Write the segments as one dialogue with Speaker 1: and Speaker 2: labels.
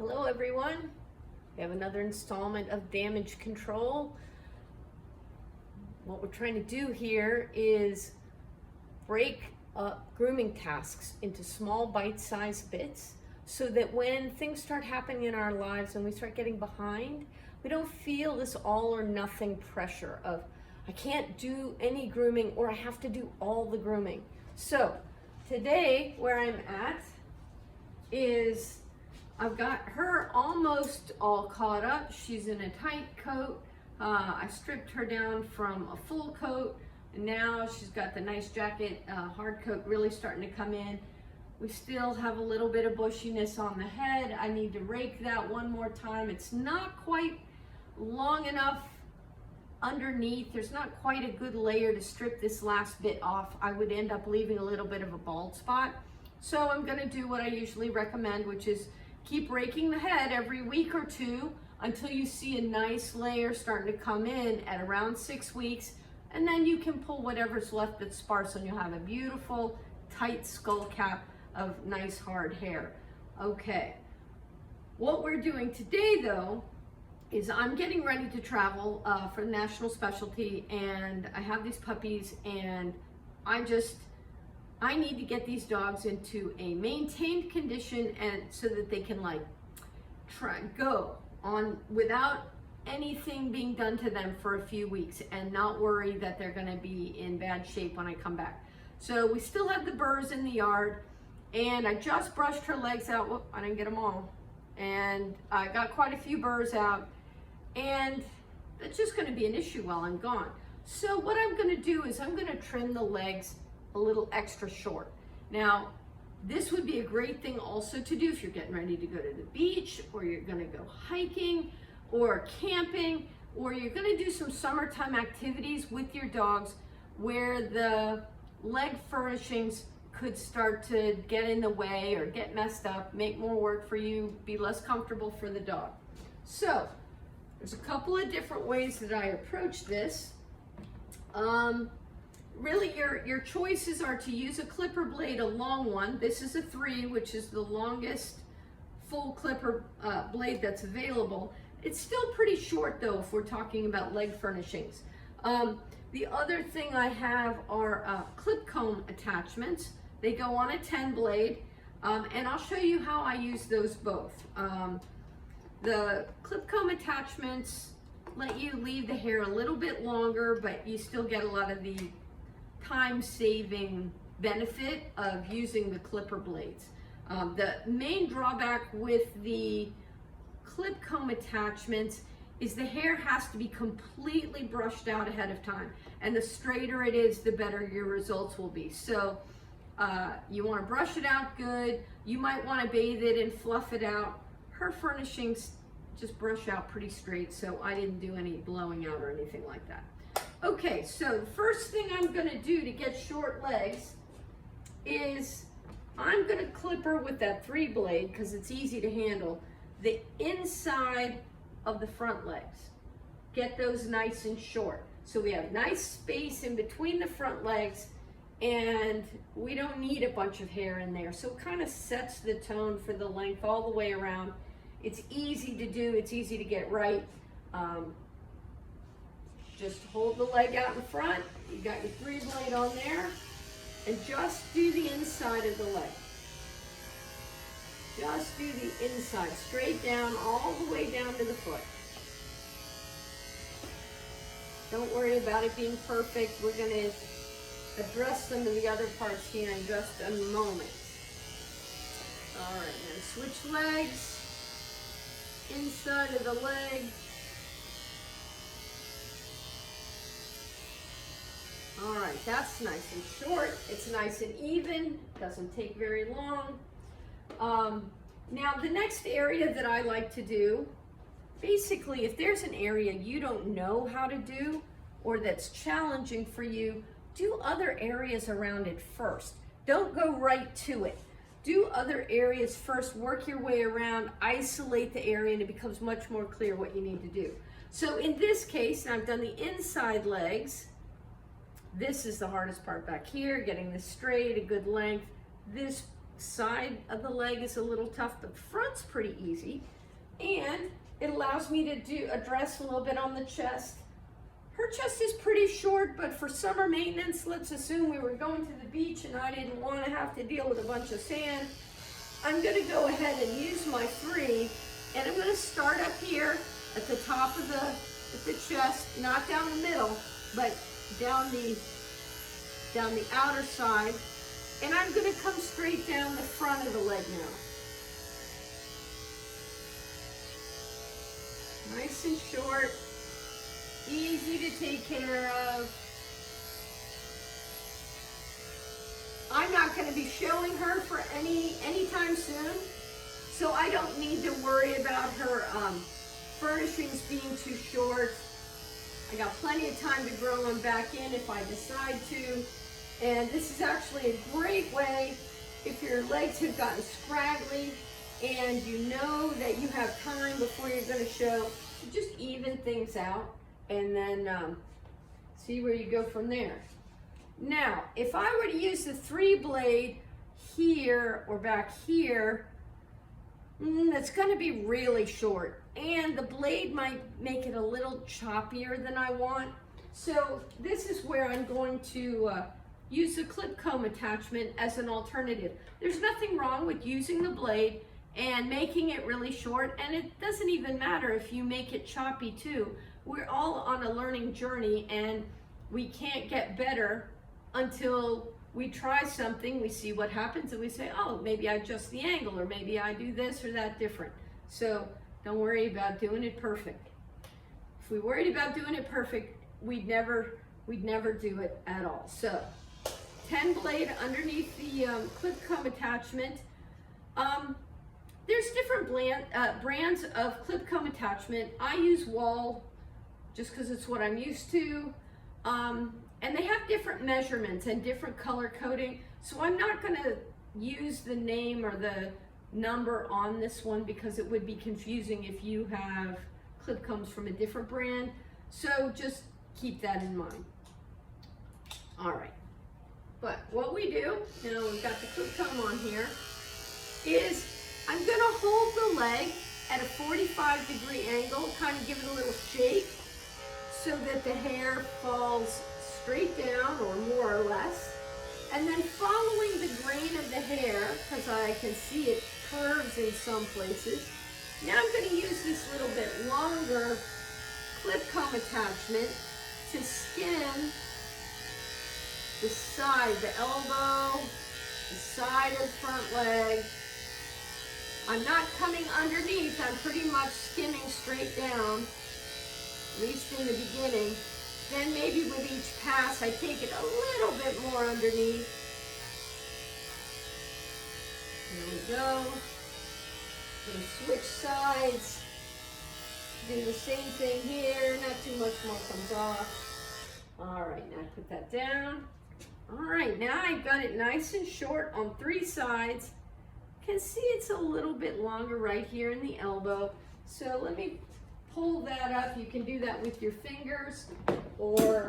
Speaker 1: Hello everyone. We have another installment of damage control. What we're trying to do here is break up grooming tasks into small bite-sized bits so that when things start happening in our lives and we start getting behind, we don't feel this all or nothing pressure of I can't do any grooming or I have to do all the grooming. So today where I'm at is I've got her almost all caught up. She's in a tight coat. I stripped her down from a full coat, and now she's got the nice jacket, hard coat really starting to come in. We still have a little bit of bushiness on the head. I need to rake that one more time. It's not quite long enough underneath. There's not quite a good layer to strip this last bit off. I would end up leaving a little bit of a bald spot. So I'm gonna do what I usually recommend, which is keep raking the head every week or two until you see a nice layer starting to come in at around 6 weeks, and then you can pull whatever's left that's sparse and you'll have a beautiful tight skull cap of nice hard hair. Okay, what we're doing today though is I'm getting ready to travel for the national specialty, and I have these puppies, and I need to get these dogs into a maintained condition and so that they can go on without anything being done to them for a few weeks and not worry that they're going to be in bad shape when I come back. So we still have the Burs in the yard, and I just brushed her legs out. Whoop, I didn't get them all. And I got quite a few Burs out, and that's just going to be an issue while I'm gone. So what I'm going to do is I'm going to trim the legs a little extra short. Now, this would be a great thing also to do if you're getting ready to go to the beach, or you're gonna go hiking or camping, or you're gonna do some summertime activities with your dogs where the leg furnishings could start to get in the way or get messed up, make more work for you, be less comfortable for the dog. So, there's a couple of different ways that I approach this. Really, your choices are to use a clipper blade, a long one. This is a 3, which is the longest full clipper blade that's available. It's still pretty short though if we're talking about leg furnishings. The other thing I have are clip comb attachments. They go on a 10 blade, and I'll show you how I use those both. The clip comb attachments let you leave the hair a little bit longer, but you still get a lot of the time-saving benefit of using the clipper blades. The main drawback with the clip comb attachments is the hair has to be completely brushed out ahead of time, and the straighter it is, the better your results will be. So you want to brush it out good. You might want to bathe it and fluff it out. Her furnishings just brush out pretty straight, so I didn't do any blowing out or anything like that. Okay, so the first thing I'm gonna do to get short legs is I'm gonna clip her with that 3 blade, because it's easy to handle, the inside of the front legs. Get those nice and short. So we have nice space in between the front legs, and we don't need a bunch of hair in there. So it kind of sets the tone for the length all the way around. It's easy to do, it's easy to get right. Just hold the leg out in front, you got your 3 blade on there, and just do the inside of the leg. Just do the inside, straight down, all the way down to the foot. Don't worry about it being perfect. We're gonna address some of the other parts here in just a moment. All right, then switch legs, inside of the leg. All right, that's nice and short. It's nice and even, doesn't take very long. Now the next area that I like to do, basically if there's an area you don't know how to do or that's challenging for you, do other areas around it first. Don't go right to it. Do other areas first, work your way around, isolate the area, and it becomes much more clear what you need to do. So in this case, I've done the inside legs. This is the hardest part back here, getting this straight, a good length. This side of the leg is a little tough. The front's pretty easy, and it allows me to address a little bit on the chest. Her chest is pretty short, but for summer maintenance, let's assume we were going to the beach and I didn't want to have to deal with a bunch of sand. I'm going to go ahead and use my 3, and I'm going to start up here at the top of the chest, not down the middle, but down the outer side, and I'm going to come straight down the front of the leg now. Nice and short, easy to take care of. I'm not going to be showing her for anytime soon, so I don't need to worry about her furnishings being too short. I got plenty of time to grow them back in if I decide to. And this is actually a great way if your legs have gotten scraggly and you know that you have time before you're going to show, just even things out and then see where you go from there. Now, if I were to use the 3 blade here or back here, it's going to be really short, and the blade might make it a little choppier than I want. So this is where I'm going to use the clip comb attachment as an alternative. There's nothing wrong with using the blade and making it really short, and it doesn't even matter if you make it choppy too. We're all on a learning journey, and we can't get better until we try something, we see what happens, and we say, oh, maybe I adjust the angle, or maybe I do this or that different. So don't worry about doing it perfect. If we worried about doing it perfect, we'd never do it at all. So 10 blade underneath the clip comb attachment. There's different brands of clip comb attachment. I use Wall just because it's what I'm used to. And they have different measurements and different color coding. So I'm not gonna use the name or the number on this one because it would be confusing if you have clip combs from a different brand. So just keep that in mind. All right, but what we do, now we've got the clip comb on here, is I'm gonna hold the leg at a 45-degree angle, kind of give it a little shake so that the hair falls straight down or more or less, and then following the grain of the hair, because I can see it curves in some places. Now I'm going to use this little bit longer clip comb attachment to skim the side, the elbow, the side of the front leg. I'm not coming underneath, I'm pretty much skimming straight down, at least in the beginning. Then maybe with each pass, I take it a little bit more underneath. There we go. Gonna switch sides. Do the same thing here. Not too much more comes off. All right, now put that down. All right, now I've got it nice and short on 3 sides. You can see it's a little bit longer right here in the elbow. So let me pull that up. You can do that with your fingers, or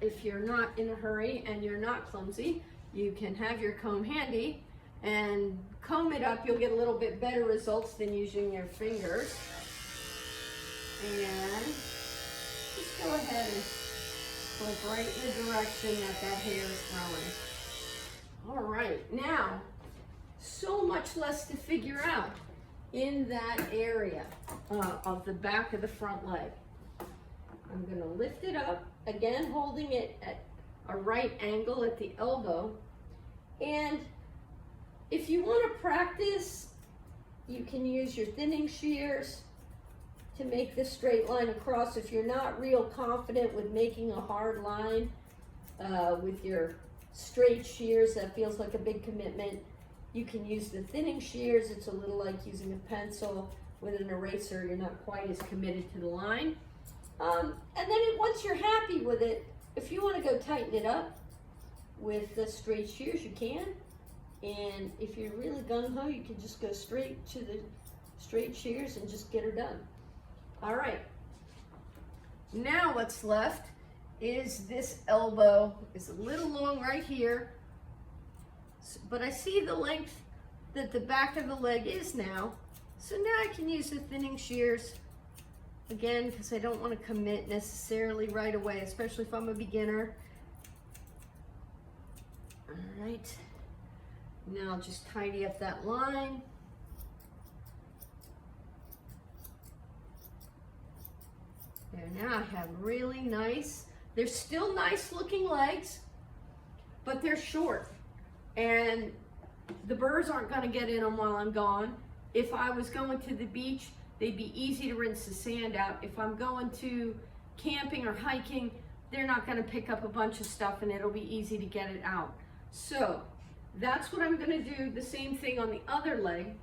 Speaker 1: if you're not in a hurry and you're not clumsy, you can have your comb handy and comb it up. You'll get a little bit better results than using your fingers. And just go ahead and flip right in the direction that that hair is growing. All right, now, so much less to figure out in that area of the back of the front leg. I'm going to lift it up, again holding it at a right angle at the elbow. And if you want to practice, you can use your thinning shears to make this straight line across. If you're not real confident with making a hard line with your straight shears, that feels like a big commitment. You can use the thinning shears. It's a little like using a pencil with an eraser. You're not quite as committed to the line. And then once you're happy with it, if you want to go tighten it up with the straight shears, you can. And if you're really gung-ho, you can just go straight to the straight shears and just get her done. All right. Now what's left is this elbow is a little long right here. but I see the length that the back of the leg is now. So now I can use the thinning shears again, because I don't want to commit necessarily right away, especially if I'm a beginner. All right, now I'll just tidy up that line. There, now I have really nice, they're still nice looking legs, but they're short. And the burrs aren't gonna get in them while I'm gone. If I was going to the beach, they'd be easy to rinse the sand out. If I'm going to camping or hiking, they're not gonna pick up a bunch of stuff and it'll be easy to get it out. So that's what I'm gonna do, the same thing on the other leg.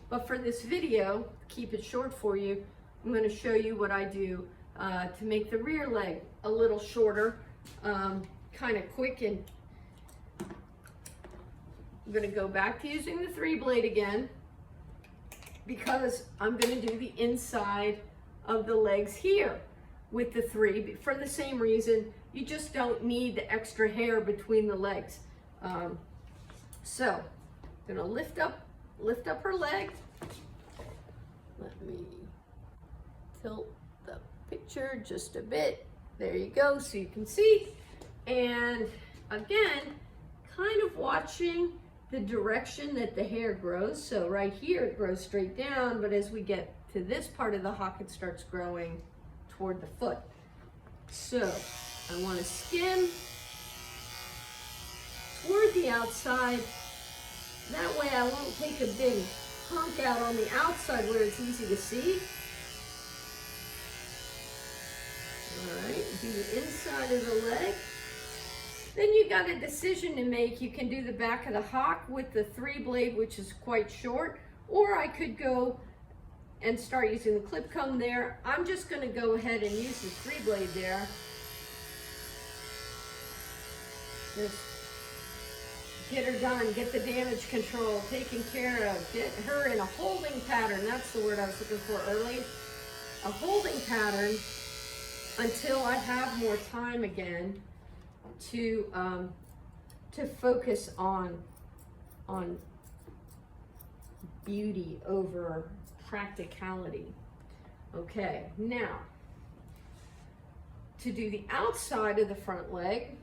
Speaker 1: But for this video, keep it short for you, I'm gonna show you what I do to make the rear leg a little shorter, kind of quick. And I'm gonna go back to using the 3-blade again, because I'm gonna do the inside of the legs here with the 3, for the same reason. You just don't need the extra hair between the legs. So I'm gonna lift up her leg. Let me tilt the picture just a bit. There you go, so you can see. And again, kind of watching the direction that the hair grows. So right here it grows straight down, but as we get to this part of the hock, it starts growing toward the foot. So I want to skim toward the outside. That way I won't take a big hunk out on the outside where it's easy to see. All right, do the inside of the leg. Then you got a decision to make. You can do the back of the hock with the 3-blade, which is quite short, or I could go and start using the clip comb there. I'm just going to go ahead and use the 3-blade there. Just get her done, get the damage control taken care of, get her in a holding pattern. That's the word I was looking for earlier. A holding pattern until I have more time again to focus on beauty over practicality. Okay, now to do the outside of the front leg,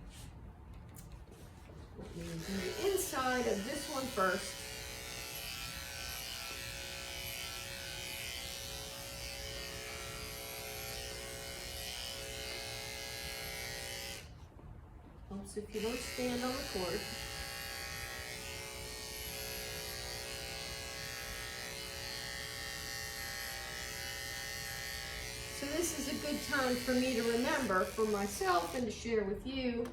Speaker 1: let me do the inside of this one first. Helps if you don't stand on the cord. So this is a good time for me to remember for myself and to share with you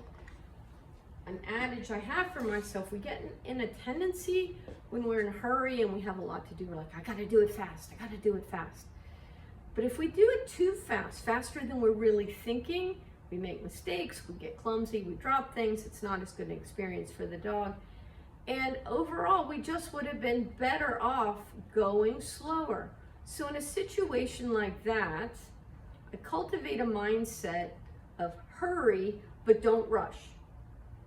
Speaker 1: an adage I have for myself. We get in a tendency when we're in a hurry and we have a lot to do. We're like, I gotta do it fast, I gotta do it fast. But if we do it too fast, faster than we're really thinking, we make mistakes, we get clumsy, we drop things. It's not as good an experience for the dog. And overall, we just would have been better off going slower. So in a situation like that, I cultivate a mindset of hurry, but don't rush.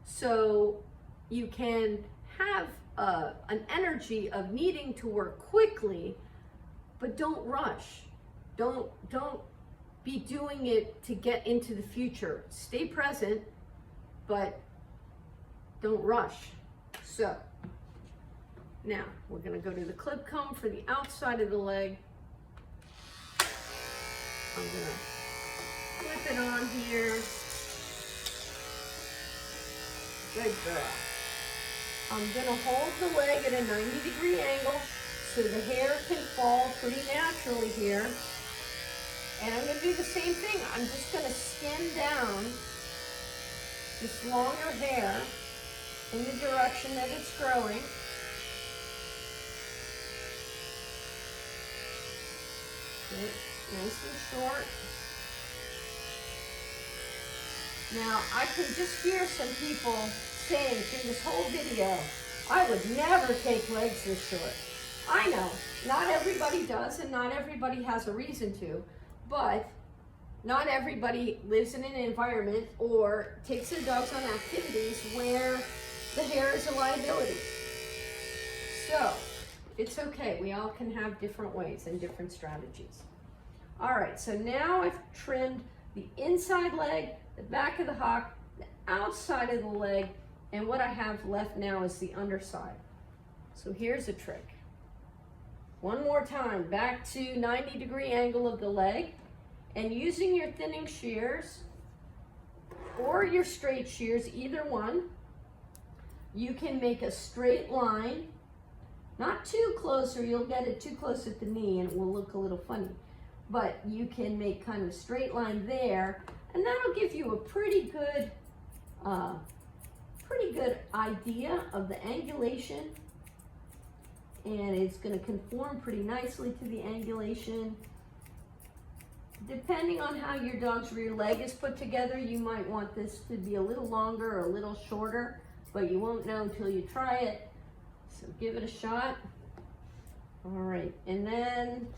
Speaker 1: So you can have an energy of needing to work quickly, but don't rush. Don't be doing it to get into the future. Stay present, but don't rush. So now we're gonna go to the clip comb for the outside of the leg. I'm gonna flip it on here. Good girl. I'm gonna hold the leg at a 90-degree angle so the hair can fall pretty naturally here. And I'm gonna do the same thing. I'm just gonna skim down this longer hair in the direction that it's growing. Good. Nice and short. Now, I can just hear some people saying through this whole video, I would never take legs this short. I know, not everybody does, and not everybody has a reason to, but not everybody lives in an environment or takes their dogs on activities where the hair is a liability. So, it's okay. We all can have different ways and different strategies. All right, so now I've trimmed the inside leg, the back of the hock, the outside of the leg, and what I have left now is the underside. So here's a trick. One more time, back to 90-degree angle of the leg, and using your thinning shears or your straight shears, either one, you can make a straight line, not too close or you'll get it too close at the knee and it will look a little funny, but you can make kind of a straight line there, and that'll give you a pretty good idea of the angulation, and it's going to conform pretty nicely to the angulation. Depending on how your dog's rear leg is put together, you might want this to be a little longer or a little shorter, but you won't know until you try it. So give it a shot. All right, and then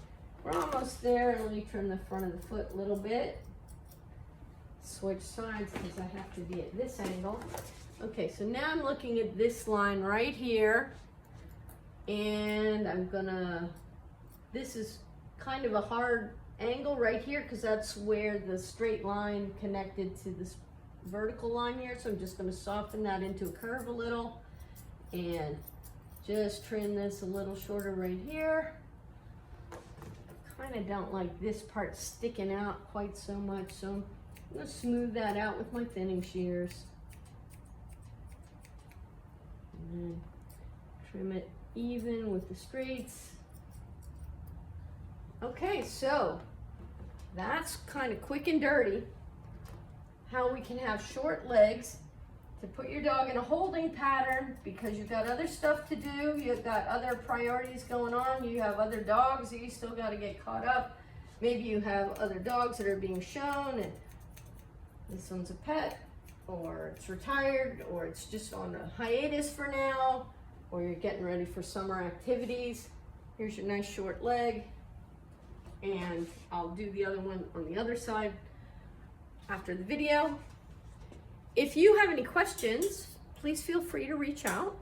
Speaker 1: we're almost there. Let me trim the front of the foot a little bit. Switch sides because I have to be at this angle. Okay, so now I'm looking at this line right here, and I'm gonna, this is kind of a hard angle right here because that's where the straight line connected to this vertical line here, so I'm just going to soften that into a curve a little and just trim this a little shorter right here. Kind of don't like this part sticking out quite so much, so I'm going to smooth that out with my thinning shears and then trim it even with the straights. Okay, so that's kind of quick and dirty how we can have short legs to put your dog in a holding pattern because you've got other stuff to do, you've got other priorities going on, you have other dogs that you still got to get caught up. Maybe you have other dogs that are being shown and this one's a pet, or it's retired, or it's just on a hiatus for now, or you're getting ready for summer activities. Here's your nice short leg. And I'll do the other one on the other side after the video. If you have any questions, please feel free to reach out.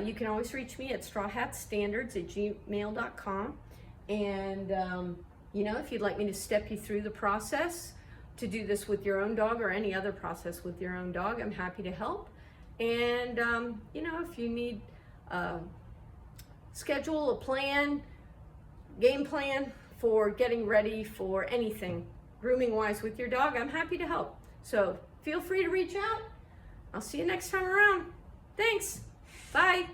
Speaker 1: You can always reach me at strawhatstandards@gmail.com. And you know, if you'd like me to step you through the process to do this with your own dog or any other process with your own dog, I'm happy to help. And you know, if you need schedule, a plan, game plan for getting ready for anything grooming wise with your dog, I'm happy to help. So feel free to reach out. I'll see you next time around. Thanks. Bye.